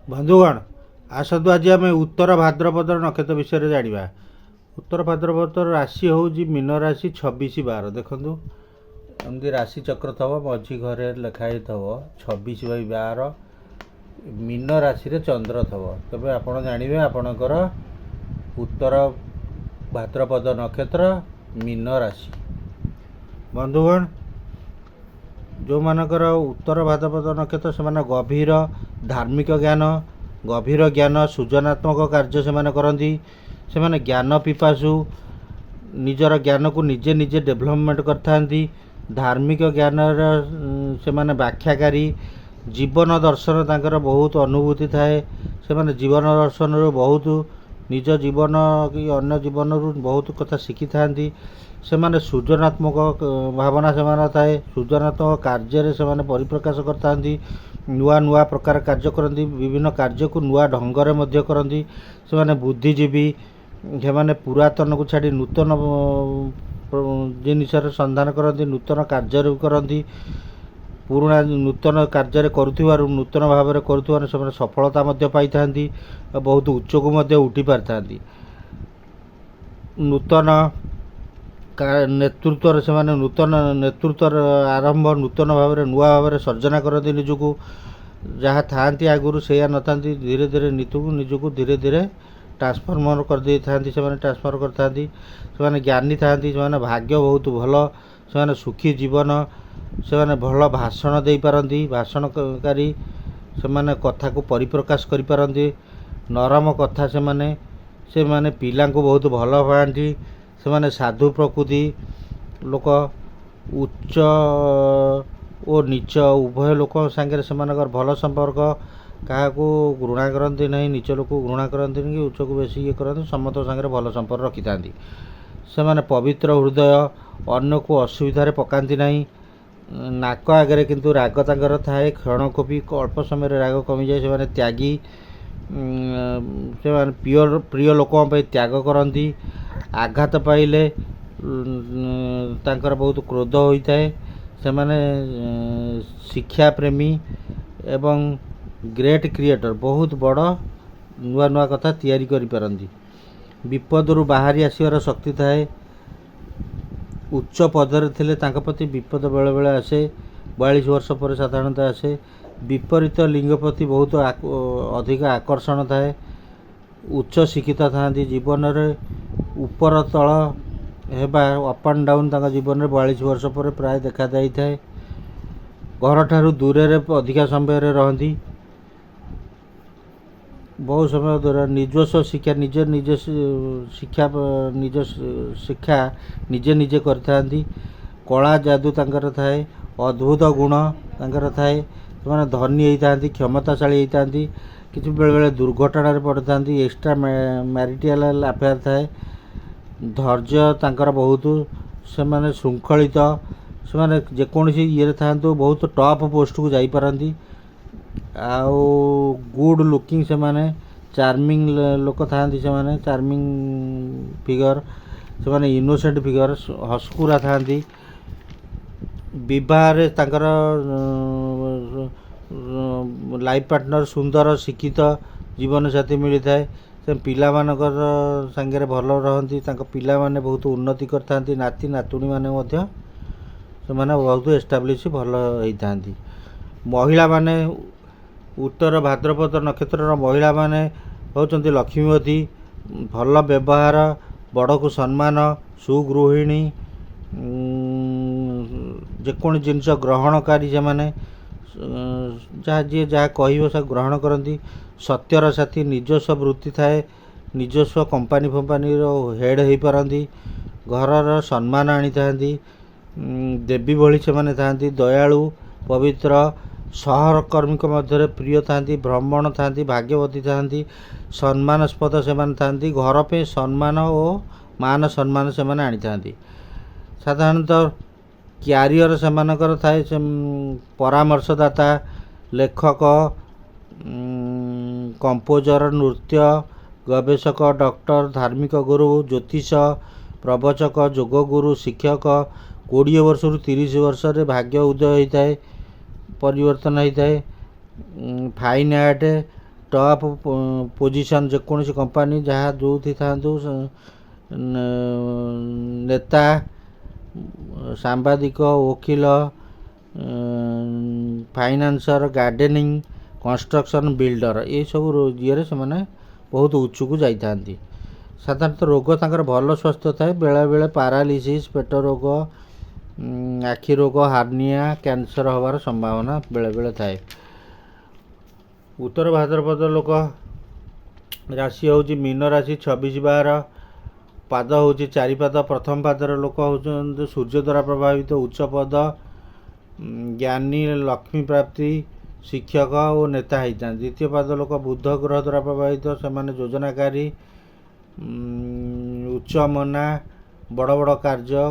ବନ୍ଧୁଗଣ, ଆସନ୍ତୁ ଆଜି ଆମେ ଉତ୍ତର ଭାଦ୍ରପଦର ନକ୍ଷତ୍ର ବିଷୟରେ ଜାଣିବା। ଉତ୍ତର ଭାଦ୍ରପଦର ରାଶି ହେଉଛି ମୀନ ରାଶି 26/12। ଦେଖନ୍ତୁ, ଏମିତି ରାଶି ଚକ୍ର ଥବ, ମଝି ଘରେ ଲେଖା ହେଇଥିବ 26/12। ମୀନ ରାଶିରେ ଚନ୍ଦ୍ର ଥବ, ତେବେ ଆପଣ ଜାଣିବେ ଆପଣଙ୍କର ଉତ୍ତର ଭାଦ୍ରପଦ ନକ୍ଷତ୍ର ମୀନ ରାଶି। ବନ୍ଧୁଗଣ, ଯେଉଁମାନଙ୍କର ଉତ୍ତର ଭାଦ୍ରପଦ ନକ୍ଷତ୍ର ସେମାନେ ଗଭୀର ଧାର୍ମିକ ଜ୍ଞାନ, ଗଭୀର ଜ୍ଞାନ, ସୃଜନାତ୍ମକ କାର୍ଯ୍ୟ ସେମାନେ କରନ୍ତି। ସେମାନେ ଜ୍ଞାନ ପିପାସୁ, ନିଜର ଜ୍ଞାନକୁ ନିଜେ ନିଜେ ଡେଭଲପମେଣ୍ଟ କରିଥାନ୍ତି। ଧାର୍ମିକ ଜ୍ଞାନର ସେମାନେ ବ୍ୟାଖ୍ୟାକାରୀ। ଜୀବନ ଦର୍ଶନ ତାଙ୍କର ବହୁତ ଅନୁଭୂତି ଥାଏ। ସେମାନେ ଜୀବନ ଦର୍ଶନରୁ ବହୁତ ନିଜ ଜୀବନ କି ଅନ୍ୟ ଜୀବନରୁ ବହୁତ କଥା ଶିଖିଥାନ୍ତି। ସେମାନେ ସୃଜନାତ୍ମକ ଭାବନା ସେମାନେ ଥାଏ। ସୃଜନାତ୍ମକ କାର୍ଯ୍ୟରେ ସେମାନେ ପରିପ୍ରକାଶ କରିଥାନ୍ତି। ନୂଆ ନୂଆ ପ୍ରକାର କାର୍ଯ୍ୟ କରନ୍ତି, ବିଭିନ୍ନ କାର୍ଯ୍ୟକୁ ନୂଆ ଢଙ୍ଗରେ ମଧ୍ୟ କରନ୍ତି। ସେମାନେ ବୁଦ୍ଧିଜୀବୀ। ସେମାନେ ପୁରାତନକୁ ଛାଡ଼ି ନୂତନ ଜିନିଷର ସନ୍ଧାନ କରନ୍ତି, ନୂତନ କାର୍ଯ୍ୟ କରନ୍ତି। ପୁରୁଣା ନୂତନ କାର୍ଯ୍ୟରେ କରୁଥିବାରୁ, ନୂତନ ଭାବରେ କରୁଥିବାରୁ ସେମାନେ ସଫଳତା ମଧ୍ୟ ପାଇଥାନ୍ତି ଓ ବହୁତ ଉଚ୍ଚକୁ ମଧ୍ୟ ଉଠି ପାରିଥାନ୍ତି। ନୂତନ ନେତୃତ୍ୱରେ ସେମାନେ ନୂତନ ନେତୃତ୍ୱର ଆରମ୍ଭ ନୂତନ ଭାବରେ ନୂଆ ଭାବରେ ସର୍ଜନା କରନ୍ତି ନିଜକୁ। ଯାହା ଥାଆନ୍ତି ଆଗରୁ ସେଇଆ ନଥାନ୍ତି, ଧୀରେ ଧୀରେ ନିଜକୁ ଧୀରେ ଧୀରେ ଟ୍ରାନ୍ସଫର୍ମର କରିଦେଇଥାନ୍ତି। ସେମାନେ ଟ୍ରାନ୍ସଫର କରିଥାନ୍ତି। ସେମାନେ ଜ୍ଞାନୀ ଥାଆନ୍ତି। ସେମାନେ ଭାଗ୍ୟ ବହୁତ ଭଲ। ସେମାନେ ସୁଖୀ ଜୀବନ। ସେମାନେ ଭଲ ଭାଷଣ ଦେଇପାରନ୍ତି, ଭାଷଣକାରୀ। ସେମାନେ କଥାକୁ ପରିପ୍ରକାଶ କରିପାରନ୍ତି। ନରମ କଥା ସେମାନେ ପିଲାଙ୍କୁ ବହୁତ ଭଲ ପାଆନ୍ତି। ସେମାନେ ସାଧୁ ପ୍ରକୃତି ଲୋକ। ଉଚ୍ଚ ଓ ନୀଚ ଉଭୟ ଲୋକଙ୍କ ସାଙ୍ଗରେ ସେମାନଙ୍କର ଭଲ ସମ୍ପର୍କ। କାହାକୁ ଘୃଣା କରନ୍ତି ନାହିଁ, ନୀଚ ଲୋକକୁ ଘୃଣା କରନ୍ତିନି କି ଉଚ୍ଚକୁ ବେଶୀ ଇଏ କରନ୍ତି, ସମସ୍ତଙ୍କ ସାଙ୍ଗରେ ଭଲ ସମ୍ପର୍କ ରଖିଥାନ୍ତି। ସେମାନେ ପବିତ୍ର ହୃଦୟ, ଅନ୍ୟକୁ ଅସୁବିଧାରେ ପକାନ୍ତି ନାହିଁ। ନାକ ଆଗରେ କିନ୍ତୁ ରାଗ ତାଙ୍କର ଥାଏ। କ୍ଷଣକୋପି, ଅଳ୍ପ ସମୟରେ ରାଗ କମିଯାଏ। ସେମାନେ ତ୍ୟାଗୀ। ସେମାନେ ପ୍ରିୟ ଲୋକଙ୍କ ପାଇଁ ତ୍ୟାଗ କରନ୍ତି। ଆଘାତ ପାଇଲେ ତାଙ୍କର ବହୁତ କ୍ରୋଧ ହୋଇଥାଏ। ସେମାନେ ଶିକ୍ଷାପ୍ରେମୀ ଏବଂ ଗ୍ରେଟ୍ କ୍ରିଏଟର, ବହୁତ ବଡ଼ ନୂଆ ନୂଆ କଥା ତିଆରି କରିପାରନ୍ତି। ବିପଦରୁ ବାହାରି ଆସିବାର ଶକ୍ତି ଥାଏ। ଉଚ୍ଚ ପଦରେ ଥିଲେ ତାଙ୍କ ପ୍ରତି ବିପଦ ବେଳେବେଳେ ଆସେ। 42 ବର୍ଷ ପରେ ସାଧାରଣତଃ ଆସେ। ବିପରୀତ ଲିଙ୍ଗ ପ୍ରତି ବହୁତ ଅଧିକ ଆକର୍ଷଣ ଥାଏ। ଉଚ୍ଚ ଶିକ୍ଷିତ ଥାଆନ୍ତି। ଜୀବନରେ ଉପର ତଳ ହେବା, ଅପ୍ ଆଣ୍ଡ ଡାଉନ୍ ତାଙ୍କ ଜୀବନରେ 42 ବର୍ଷ ପରେ ପ୍ରାୟ ଦେଖାଯାଇଥାଏ। ଘରଠାରୁ ଦୂରରେ ଅଧିକା ସମୟରେ ରହନ୍ତି। ବହୁ ସମୟ ଦ୍ୱାରା ନିଜସ୍ୱ ଶିକ୍ଷା ନିଜେ କରିଥାନ୍ତି। କଳା ଯାଦୁ ତାଙ୍କର ଥାଏ। ଅଦ୍ଭୁତ ଗୁଣ ତାଙ୍କର ଥାଏ। ସେମାନେ ଧନୀ ହେଇଥାନ୍ତି, କ୍ଷମତାଶାଳୀ ହେଇଥାନ୍ତି। କିଛି ବେଳେବେଳେ ଦୁର୍ଘଟଣାରେ ପଡ଼ିଥାନ୍ତି। ଏକ୍ସଟ୍ରା ମ୍ୟାରିଟାଲ ଆଫେୟାର ଥାଏ। ଧୈର୍ଯ୍ୟ ତାଙ୍କର ବହୁତ। ସେମାନେ ଶୃଙ୍ଖଳିତ। ସେମାନେ ଯେକୌଣସି ଇଏରେ ଥାଆନ୍ତୁ ବହୁତ ଟପ୍ ପୋଷ୍ଟକୁ ଯାଇପାରନ୍ତି। ଆଉ ଗୁଡ୍ ଲୁକିଂ, ସେମାନେ ଚାର୍ମିଂ ଲୋକ ଥାଆନ୍ତି। ସେମାନେ ଚାର୍ମିଂ ଫିଗର। ସେମାନେ ଇନୋସେଣ୍ଟ ଫିଗର, ହସ୍କୁରା ଥାଆନ୍ତି। ବିବାହରେ ତାଙ୍କର ଲାଇଫ୍ ପାର୍ଟନର ସୁନ୍ଦର ଶିକ୍ଷିତ ଜୀବନସାଥୀ ମିଳିଥାଏ। ସେ ପିଲାମାନଙ୍କର ସାଙ୍ଗରେ ଭଲ ରହନ୍ତି। ତାଙ୍କ ପିଲାମାନେ ବହୁତ ଉନ୍ନତି କରିଥାନ୍ତି। ନାତି ନାତୁଣୀମାନେ ମଧ୍ୟ ସେମାନେ ବହୁତ ଏଷ୍ଟାବ୍ଲିଶ୍ ଭଲ ହେଇଥାନ୍ତି। ମହିଳାମାନେ, ଉତ୍ତର ଭାଦ୍ରପଦ ନକ୍ଷତ୍ରର ମହିଳାମାନେ ହେଉଛନ୍ତି ଲକ୍ଷ୍ମୀବତୀ। ଭଲ ବ୍ୟବହାର, ବଡ଼କୁ ସମ୍ମାନ, ସୁଗୃହିଣୀ, ଯେକୌଣସି ଜିନିଷ ଗ୍ରହଣକାରୀ। ସେମାନେ ଯିଏ ଯାହା କହିବ ସେ ଗ୍ରହଣ କରନ୍ତି। ସତ୍ୟର ସାଥୀ, ନିଜସ୍ୱ ବୃତ୍ତି ଥାଏ। ନିଜସ୍ୱ କମ୍ପାନୀର ହେଡ଼୍ ହେଇପାରନ୍ତି। ଘରର ସମ୍ମାନ ଆଣିଥାନ୍ତି। ଦେବୀ ଭଳି ସେମାନେ ଥାଆନ୍ତି। ଦୟାଳୁ, ପବିତ୍ର, ସହକର୍ମୀଙ୍କ ମଧ୍ୟରେ ପ୍ରିୟ ଥାଆନ୍ତି। ଭ୍ରମଣ ଥାଆନ୍ତି, ଭାଗ୍ୟବତୀ ଥାଆନ୍ତି, ସମ୍ମାନସ୍ପଦ ସେମାନେ ଥାଆନ୍ତି। ଘର ପାଇଁ ସମ୍ମାନ ଓ ମାନ ସମ୍ମାନ ସେମାନେ ଆଣିଥାନ୍ତି। ସାଧାରଣତଃ କ୍ୟାରିୟର ସେମାନଙ୍କର ଥାଏ। ପରାମର୍ଶଦାତା, ଲେଖକ, କମ୍ପୋଜର, ନୃତ୍ୟ ଗବେଷକ, ଡକ୍ଟର, ଧାର୍ମିକ ଗୁରୁ, ଜ୍ୟୋତିଷ, ପ୍ରବଚକ, ଯୋଗଗୁରୁ, ଶିକ୍ଷକ। 20 ବର୍ଷରୁ 30 ବର୍ଷରେ ଭାଗ୍ୟ ଉଦୟ ହୋଇଥାଏ, ପରିବର୍ତ୍ତନ ହୋଇଥାଏ। ଫାଇନ୍ ଆର୍ଟ, ଟପ୍ ପୋଜିସନ୍ ଯେକୌଣସି କମ୍ପାନୀ ଯାହା ଯେଉଁଠି ଥାଆନ୍ତୁ ନେତା, ସାମ୍ବାଦିକ, ଓକିଲ, ଫାଇନାନ୍ସର, ଗାର୍ଡେନିଂ, କନଷ୍ଟ୍ରକ୍ସନ୍, ବିଲ୍ଡର ଏସବୁ ଇଏରେ ସେମାନେ ବହୁତ ଉଚ୍ଚକୁ ଯାଇଥାନ୍ତି। ସାଧାରଣତଃ ରୋଗ ତାଙ୍କର ଭଲ ସ୍ୱାସ୍ଥ୍ୟ ଥାଏ, ବେଳେବେଳେ ପାରାଲିସିସ୍, ପେଟ ରୋଗ, ଆଖି ରୋଗ, ହାର୍ନିଆ, କ୍ୟାନ୍ସର ହେବାର ସମ୍ଭାବନା ବେଳେବେଳେ ଥାଏ। ଉତ୍ତର ଭାଦ୍ରପଦ ଲୋକ ରାଶି ହେଉଛି ମୀନ ରାଶି 26/12, ପାଦ ହେଉଛି 4 ପାଦ। ପ୍ରଥମ ପାଦର ଲୋକ ହେଉଛନ୍ତି ସୂର୍ଯ୍ୟ ଦ୍ୱାରା ପ୍ରଭାବିତ, ଉଚ୍ଚ ପଦ, ଜ୍ଞାନୀ, ଲକ୍ଷ୍ମୀ ପ୍ରାପ୍ତି, ଶିକ୍ଷକ ଓ ନେତା ହେଇଥାନ୍ତି। ଦ୍ୱିତୀୟ ପାଦ ଲୋକ ବୁଧ ଗ୍ରହ ଦ୍ୱାରା ପ୍ରଭାବିତ, ସେମାନେ ଯୋଜନାକାରୀ, ଉଚ୍ଚ ମନା, ବଡ଼ ବଡ଼ କାର୍ଯ୍ୟ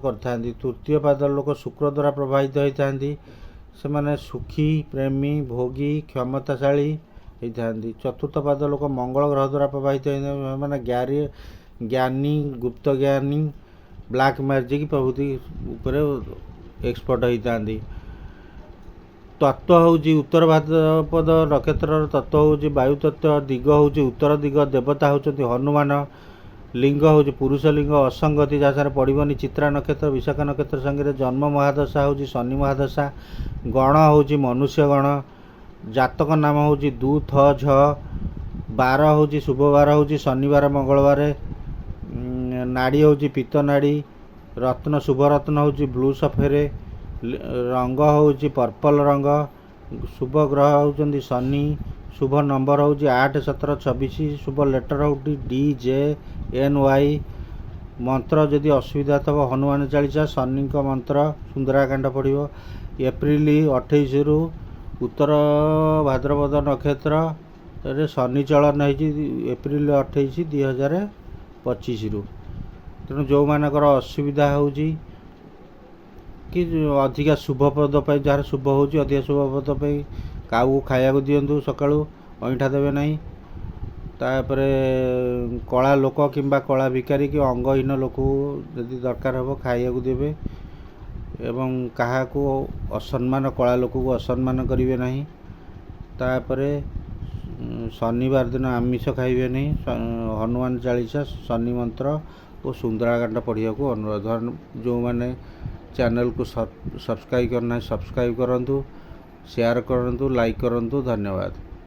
କରିଥାନ୍ତି। ତୃତୀୟ ପାଦର ଲୋକ ଶୁକ୍ର ଦ୍ୱାରା ପ୍ରଭାବିତ ହୋଇଥାନ୍ତି, ସେମାନେ ସୁଖୀ, ପ୍ରେମୀ, ଭୋଗୀ, କ୍ଷମତାଶାଳୀ ହେଇଥାନ୍ତି। ଚତୁର୍ଥ ପାଦ ଲୋକ ମଙ୍ଗଳ ଗ୍ରହ ଦ୍ୱାରା ପ୍ରଭାବିତ ହୋଇଥାନ୍ତି, ସେମାନେ ଜ୍ଞାନୀ, ଗୁପ୍ତ ଜ୍ଞାନୀ, ବ୍ଲାକ୍ ମ୍ୟାଜିକ୍ ପ୍ରଭୃତି ଉପରେ ଏକ୍ସପର୍ଟ ହେଇଥାନ୍ତି। ତତ୍ତ୍ୱ ହେଉଛି ଉତ୍ତର ଭାଦ୍ରପଦ ନକ୍ଷତ୍ରର ତତ୍ତ୍ୱ ହେଉଛି ବାୟୁ ତତ୍ତ୍ୱ, ଦିଗ ହେଉଛି ଉତ୍ତର ଦିଗ, ଦେବତା ହେଉଛନ୍ତି ହନୁମାନ, ଲିଙ୍ଗ ହେଉଛି ପୁରୁଷ ଲିଙ୍ଗ, ଅସଙ୍ଗତି ଯାହା ସାଙ୍ଗରେ ପଡ଼ିବନି ଚିତ୍ରା ନକ୍ଷତ୍ର, ବିଶାଖା ନକ୍ଷତ୍ର ସାଙ୍ଗରେ ଜନ୍ମ ମହାଦଶା ହେଉଛି ଶନି ମହାଦଶା, ଗଣ ହେଉଛି ମନୁଷ୍ୟ ଗଣ, ଜାତକ ନାମ ହେଉଛି ଦୁ ଥ ଝ, ବାର ହେଉଛି ଶୁଭ ବାର ହେଉଛି ଶନିବାର ମଙ୍ଗଳବାର, ନାଡ଼ି ହେଉଛି ପିତ୍ତ ନାଡ଼ି, ରତ୍ନ ଶୁଭ ରତ୍ନ ହେଉଛି ବ୍ଲୁ ସଫେରେ, ରଙ୍ଗ ହେଉଛି ପର୍ପଲ୍ ରଙ୍ଗ, ଶୁଭ ଗ୍ରହ ହେଉଛନ୍ତି ଶନି, ଶୁଭ ନମ୍ବର ହେଉଛି 8, 17, 26, ଶୁଭ ଲେଟର ହେଉଛି DJNY। ମନ୍ତ୍ର ଯଦି ଅସୁବିଧା ଥିବ ହନୁମାନ ଚାଳିଶା, ଶନିଙ୍କ ମନ୍ତ୍ର, ସୁନ୍ଦରାକାଣ୍ଡ ପଡ଼ିବ। ଏପ୍ରିଲ 28ରୁ ଉତ୍ତର ଭାଦ୍ରପଦ ନକ୍ଷତ୍ରରେ ଶନି ଚଳନ ହେଇଛି ଏପ୍ରିଲ 28, 2025ରୁ। ତେଣୁ ଯେଉଁମାନଙ୍କର ଅସୁବିଧା ହେଉଛି କି ଅଧିକା ଶୁଭପ୍ରଦ ପାଇଁ, ଯାହାର ଶୁଭ ହେଉଛି ଅଧିକା ଶୁଭପ୍ରଦ ପାଇଁ କାଉକୁ ଖାଇବାକୁ ଦିଅନ୍ତୁ, ସକାଳୁ ଅଇଁଠା ଦେବେ ନାହିଁ। ତାପରେ କଳା ଲୋକ କିମ୍ବା କଳା ଭିକାରୀ କି ଅଙ୍ଗହୀନ ଲୋକକୁ ଯଦି ଦରକାର ହେବ ଖାଇବାକୁ ଦେବେ, ଏବଂ କାହାକୁ ଅସମ୍ମାନ, କଳା ଲୋକକୁ ଅସମ୍ମାନ କରିବେ ନାହିଁ। ତାପରେ ଶନିବାର ଦିନ ଆମିଷ ଖାଇବେନି, ହନୁମାନ ଚାଳିଶା, ଶନି ମନ୍ତ୍ର ଓ ସୁନ୍ଦରାକାଣ୍ଡ ପଢ଼ିବାକୁ ଅନୁରୋଧ। ଯେଉଁମାନେ ଚ୍ୟାନେଲକୁ ସବସ୍କ୍ରାଇବ୍ କରିନାହାନ୍ତି ସବସ୍କ୍ରାଇବ୍ କରନ୍ତୁ, ସେୟାର କରନ୍ତୁ, ଲାଇକ୍ କରନ୍ତୁ। ଧନ୍ୟବାଦ।